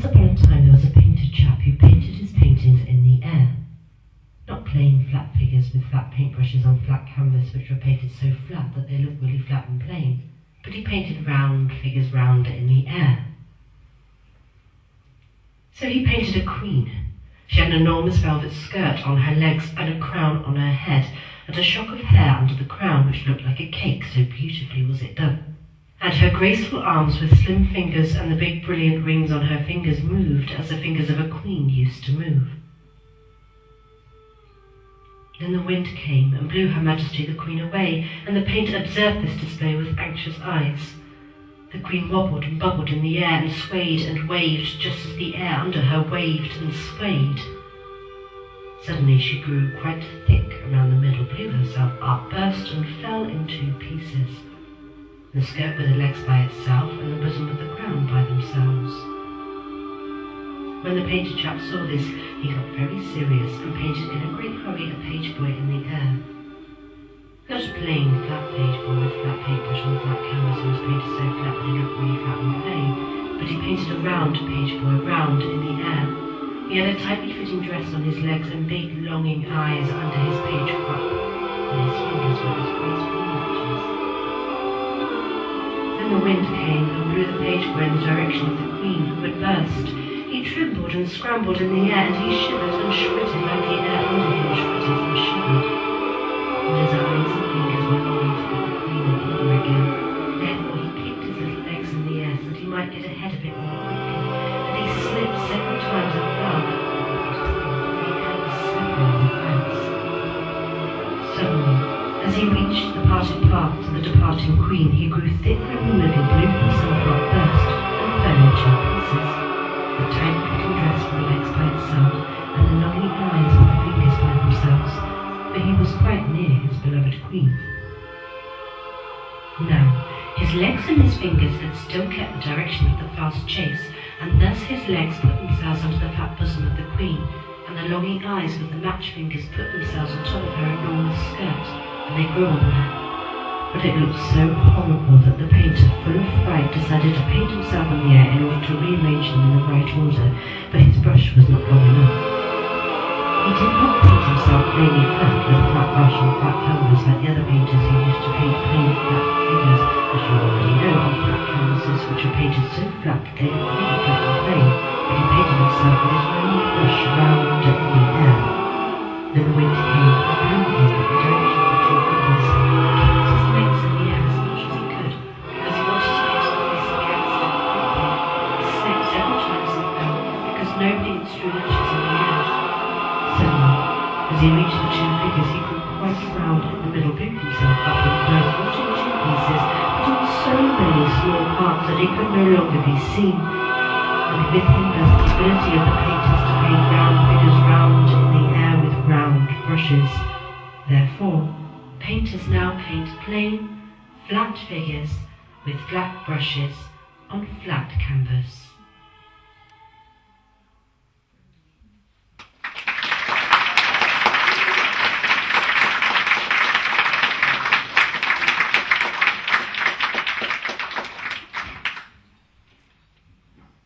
upon a time there was a painter chap who painted his paintings in the air. Not plain flat figures with flat paintbrushes on flat canvas which were painted so flat that they looked really flat and plain, but he painted round figures round in the air. So he painted a queen. She had an enormous velvet skirt on her legs and a crown on her head, and a shock of hair under the crown which looked like a cake, so beautifully was it done. And her graceful arms with slim fingers and the big brilliant rings on her fingers moved as the fingers of a queen used to move. Then the wind came and blew Her Majesty the Queen away, and the painter observed this display with anxious eyes. The Queen wobbled and bubbled in the air and swayed and waved just as the air under her waved and swayed. Suddenly she grew quite thick around the middle, blew herself up, burst and fell into pieces. The skirt with the legs by itself and the bosom with the crown by themselves. When the painter chap saw this, he got very serious and painted in a great hurry a page boy in the air. Not a plain, flat page boy with flat paintbrush on flat canvas who was painted so flat that he looked really flat and plain, but he painted a round page boy, round in the air. He had a tightly fitting dress on his legs and big, longing eyes under his page crop, and his fingers were as graceful matches. Then the wind came and blew the page boy in the direction of the Queen, who had burst. He trembled and scrambled in the air, and he shivered and Schwittered like the air under him Schwittered and shivered. And his eyes and fingers were longing to get the Queen over again. Therefore he kicked his little legs in the air so that he might get ahead of it more quickly, and he slipped several times and fell, and he had a slippery in the pants. Suddenly, as he reached the parted path to the departing Queen, he grew thicker in the middle, blew himself up, burst, and fell into pieces. The tight fitting dress with the legs by itself, and the longing eyes with the fingers by themselves, for he was quite near his beloved Queen. Now, his legs and his fingers had still kept the direction of the fast chase, and thus his legs put themselves under the fat bosom of the Queen, and the longing eyes with the match fingers put themselves on top of her enormous skirt, and they grew on there. But it looked so horrible that the painter, full of fright, decided to paint himself in the air in order to rearrange them in the right order, but his brush was not long enough. He did not paint himself plainly flat with a flat brush and flat canvas like the other painters who used to paint plain flat figures, as you already know, on flat canvases which were painted so flat that they looked really flat and plain, but he painted himself with his own brush round in the air. Then the wind came and blew him in the direction of the two figures. Nobody had strewn inches in the air. Suddenly, as he reached the two figures, he grew quite round in the middle, blew himself up and burst not in two pieces, but in so many small parts that he could no longer be seen. And with him was the ability of the painters to paint round figures round in the air with round brushes. Therefore, painters now paint plain, flat figures with flat brushes on flat canvas.